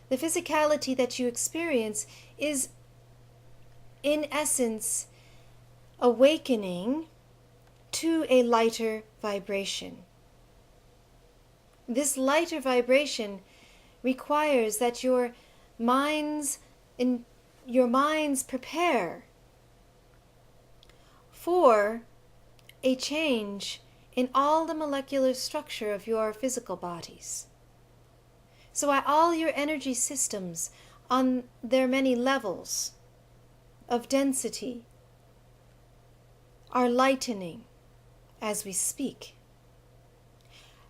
The physicality that you experience is, in essence, awakening to a lighter vibration. This lighter vibration requires that your minds prepare for a change in all the molecular structure of your physical bodies. So all your energy systems on their many levels of density are lightening as we speak.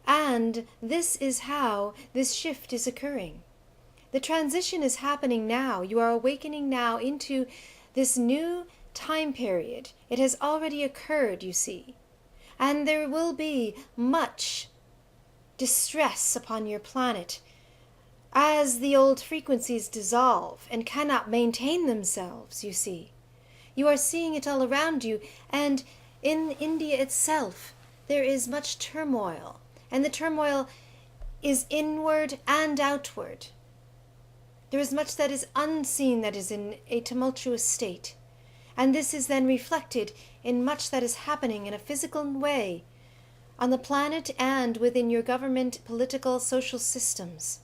And this is how this shift is occurring. The transition is happening now. You are awakening now into this new time period. It has already occurred, you see. And there will be much distress upon your planet as the old frequencies dissolve and cannot maintain themselves, you see. You are seeing it all around you, and in India itself there is much turmoil, and the turmoil is inward and outward. There is much that is unseen that is in a tumultuous state, and this is then reflected in much that is happening in a physical way on the planet and within your government, political, social systems.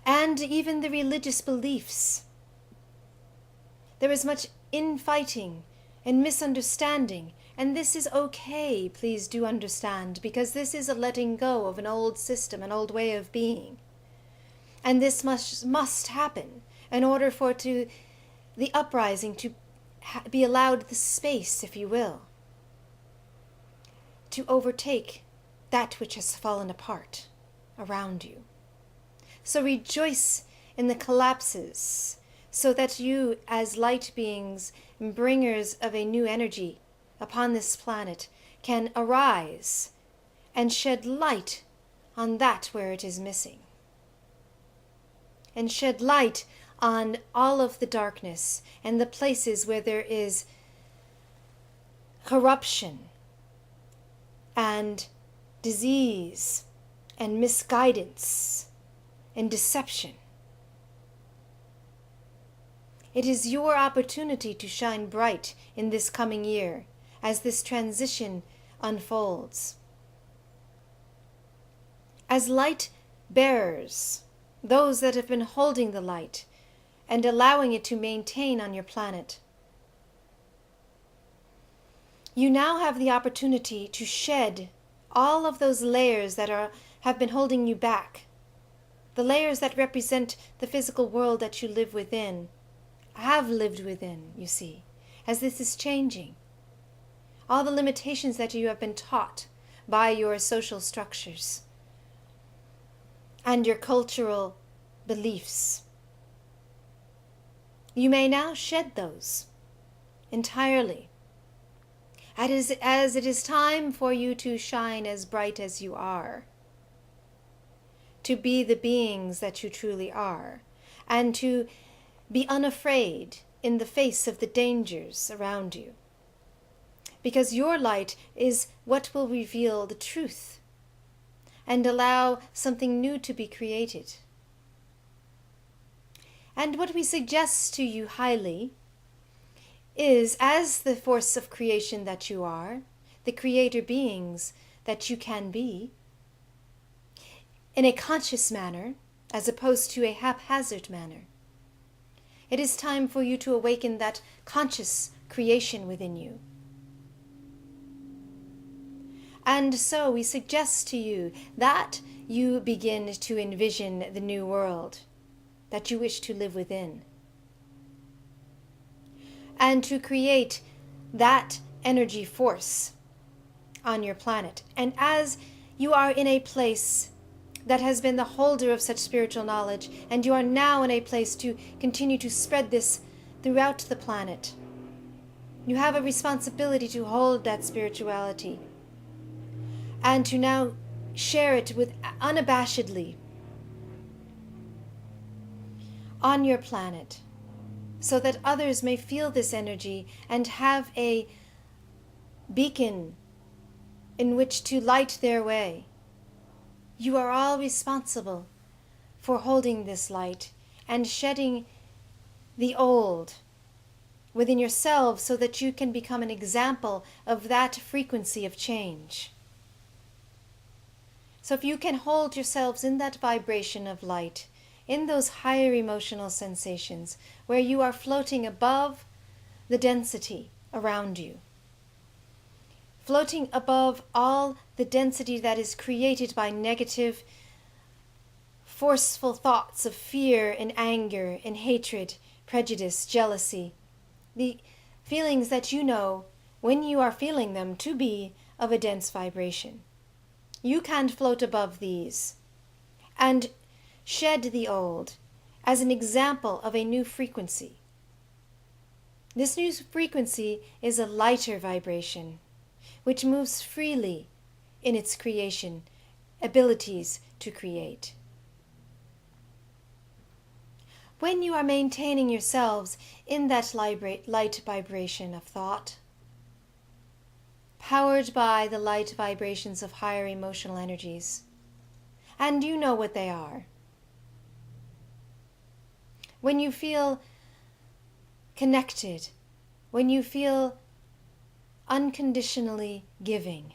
And even the religious beliefs. There is much infighting and misunderstanding, and this is okay, please do understand, because this is a letting go of an old system, an old way of being. And this must happen in order for the uprising to be allowed the space, if you will, to overtake that which has fallen apart around you. So rejoice in the collapses, so that you, as light beings, bringers of a new energy upon this planet, can arise and shed light on that where it is missing. And shed light on all of the darkness and the places where there is corruption and disease and misguidance and deception. It is your opportunity to shine bright in this coming year as this transition unfolds. As light bearers, those that have been holding the light and allowing it to maintain on your planet, you now have the opportunity to shed all of those layers that have been holding you back, the layers that represent the physical world that you live within, have lived within, you see, as this is changing. All the limitations that you have been taught by your social structures and your cultural beliefs. You may now shed those entirely, as it is time for you to shine as bright as you are, to be the beings that you truly are, and to be unafraid in the face of the dangers around you. Because your light is what will reveal the truth and allow something new to be created. And what we suggest to you highly is, as the force of creation that you are, the creator beings that you can be, in a conscious manner, as opposed to a haphazard manner, it is time for you to awaken that conscious creation within you. And so we suggest to you that you begin to envision the new world that you wish to live within, and to create that energy force on your planet. And as you are in a place that has been the holder of such spiritual knowledge, and you are now in a place to continue to spread this throughout the planet, you have a responsibility to hold that spirituality and to now share it with unabashedly on your planet, so that others may feel this energy and have a beacon in which to light their way. You are all responsible for holding this light and shedding the old within yourselves so that you can become an example of that frequency of change. So if you can hold yourselves in that vibration of light, in those higher emotional sensations where you are floating above the density around you, floating above all the density that is created by negative, forceful thoughts of fear and anger and hatred, prejudice, jealousy, the feelings that you know when you are feeling them to be of a dense vibration. You can float above these and shed the old as an example of a new frequency. This new frequency is a lighter vibration, which moves freely in its creation, abilities to create. When you are maintaining yourselves in that light vibration of thought, powered by the light vibrations of higher emotional energies, and you know what they are. When you feel connected, when you feel unconditionally giving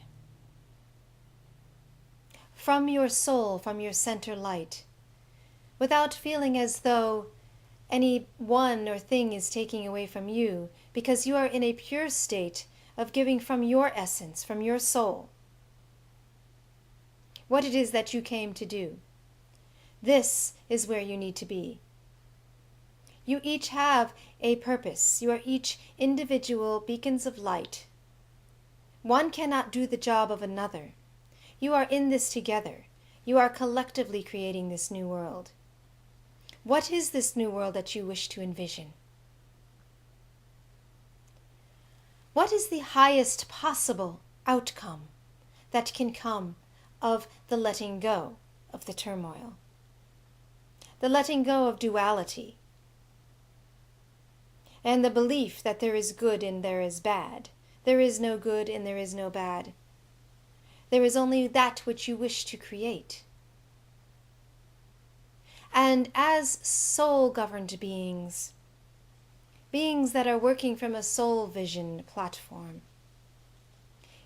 from your soul, from your center light, without feeling as though any one or thing is taking away from you, because you are in a pure state of giving from your essence, from your soul, what it is that you came to do. This is where you need to be. You each have a purpose. You are each individual beacons of light. One cannot do the job of another. You are in this together. You are collectively creating this new world. What is this new world that you wish to envision? What is the highest possible outcome that can come of the letting go of the turmoil? The letting go of duality and the belief that there is good and there is bad. There is no good and there is no bad. There is only that which you wish to create. And as soul-governed beings, beings that are working from a soul vision platform,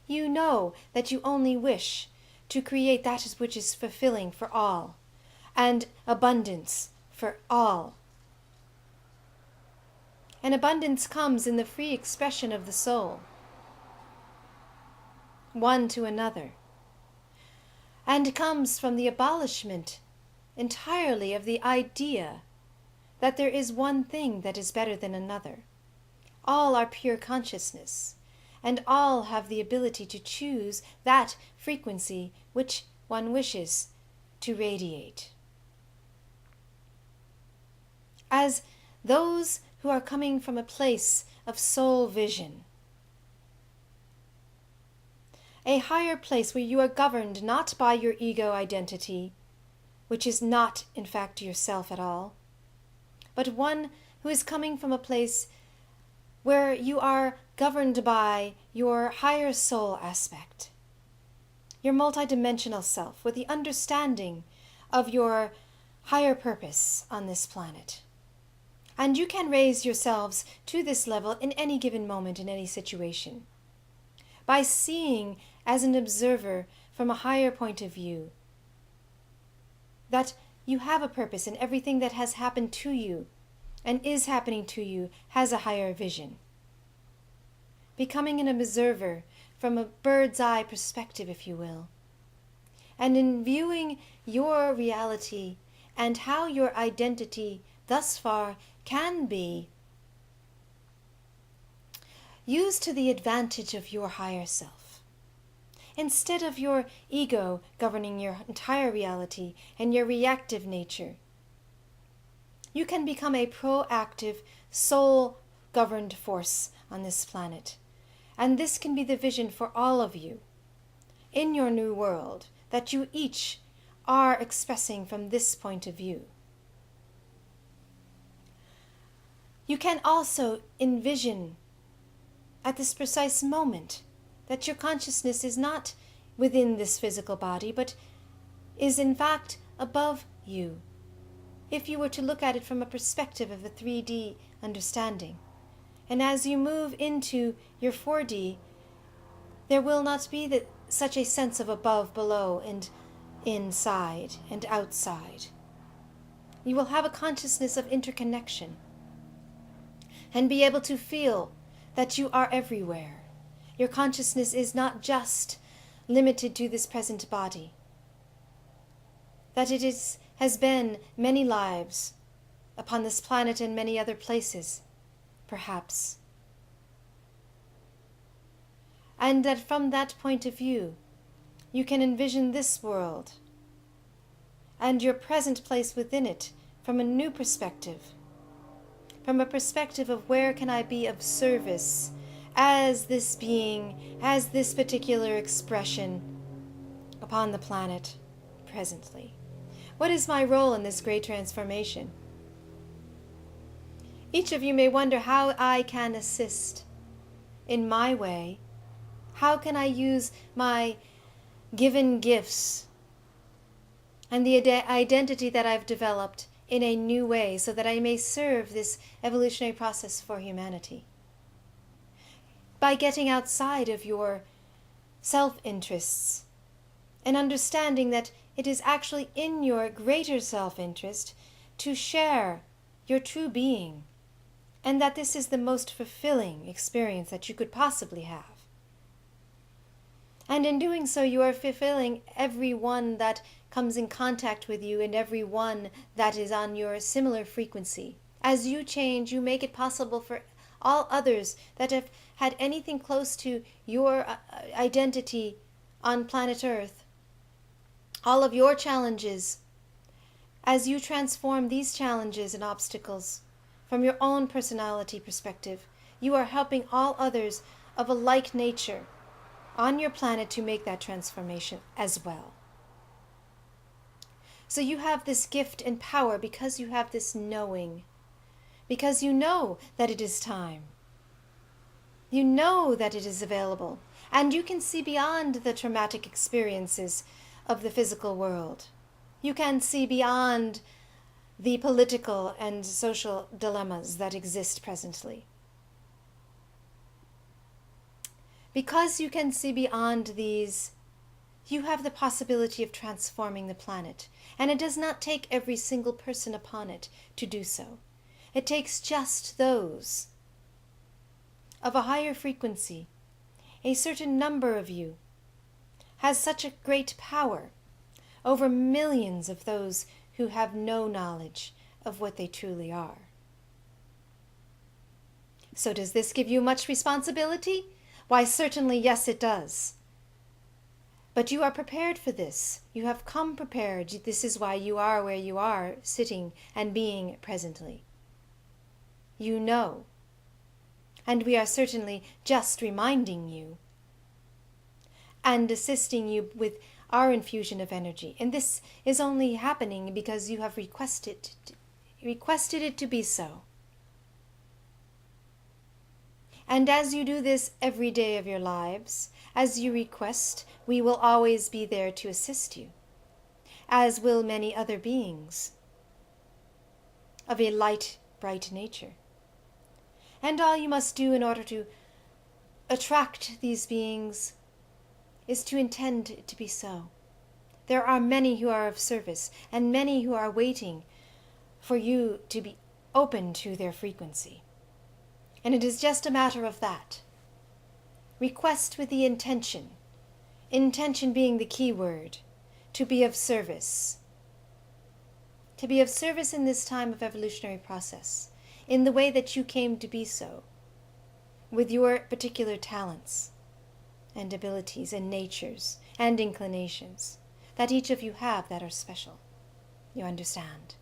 you know that you only wish to create that which is fulfilling for all and abundance for all. And abundance comes in the free expression of the soul, one to another, and comes from the abolishment entirely of the idea that there is one thing that is better than another. All are pure consciousness, and all have the ability to choose that frequency which one wishes to radiate. As those who are coming from a place of soul vision, a higher place where you are governed not by your ego identity, which is not, in fact, yourself at all, but one who is coming from a place where you are governed by your higher soul aspect, your multidimensional self, with the understanding of your higher purpose on this planet. And you can raise yourselves to this level in any given moment, in any situation, by seeing as an observer from a higher point of view that you have a purpose, and everything that has happened to you and is happening to you has a higher vision. Becoming an observer from a bird's eye perspective, if you will, and in viewing your reality and how your identity thus far can be used to the advantage of your higher self, instead of your ego governing your entire reality and your reactive nature. You can become a proactive, soul-governed force on this planet. And this can be the vision for all of you in your new world that you each are expressing from this point of view. You can also envision at this precise moment that your consciousness is not within this physical body, but is in fact above you, if you were to look at it from a perspective of a 3D understanding. And as you move into your 4D, there will not be such a sense of above, below, and inside and outside. You will have a consciousness of interconnection and be able to feel that you are everywhere. Your consciousness is not just limited to this present body, that it has been many lives upon this planet and many other places, perhaps. And that from that point of view, you can envision this world and your present place within it from a new perspective, from a perspective of where can I be of service as this being, as this particular expression upon the planet presently. What is my role in this great transformation? Each of you may wonder how I can assist in my way. How can I use my given gifts and the identity that I've developed in a new way so that I may serve this evolutionary process for humanity? By getting outside of your self-interests and understanding that it is actually in your greater self-interest to share your true being, and that this is the most fulfilling experience that you could possibly have. And in doing so, you are fulfilling everyone that comes in contact with you and everyone that is on your similar frequency. As you change, you make it possible for all others that have had anything close to your identity on planet Earth, all of your challenges, as you transform these challenges and obstacles from your own personality perspective, you are helping all others of a like nature on your planet to make that transformation as well. So you have this gift and power because you have this knowing, because you know that it is time. You know that it is available, and you can see beyond the traumatic experiences of the physical world. You can see beyond the political and social dilemmas that exist presently. Because you can see beyond these, you have the possibility of transforming the planet. And it does not take every single person upon it to do so. It takes just those of a higher frequency. A certain number of you has such a great power over millions of those who have no knowledge of what they truly are. So does this give you much responsibility? Why, certainly, yes, it does. But you are prepared for this. You have come prepared. This is why you are where you are, sitting and being presently. You know. And we are certainly just reminding you and assisting you with our infusion of energy. And this is only happening because you have requested it to be so. And as you do this every day of your lives, as you request, we will always be there to assist you, as will many other beings of a light, bright nature. And all you must do in order to attract these beings is to intend it to be so. There are many who are of service, and many who are waiting for you to be open to their frequency. And it is just a matter of that. Request with the intention being the key word, to be of service. To be of service in this time of evolutionary process, in the way that you came to be so, with your particular talents and abilities and natures and inclinations that each of you have that are special. You understand?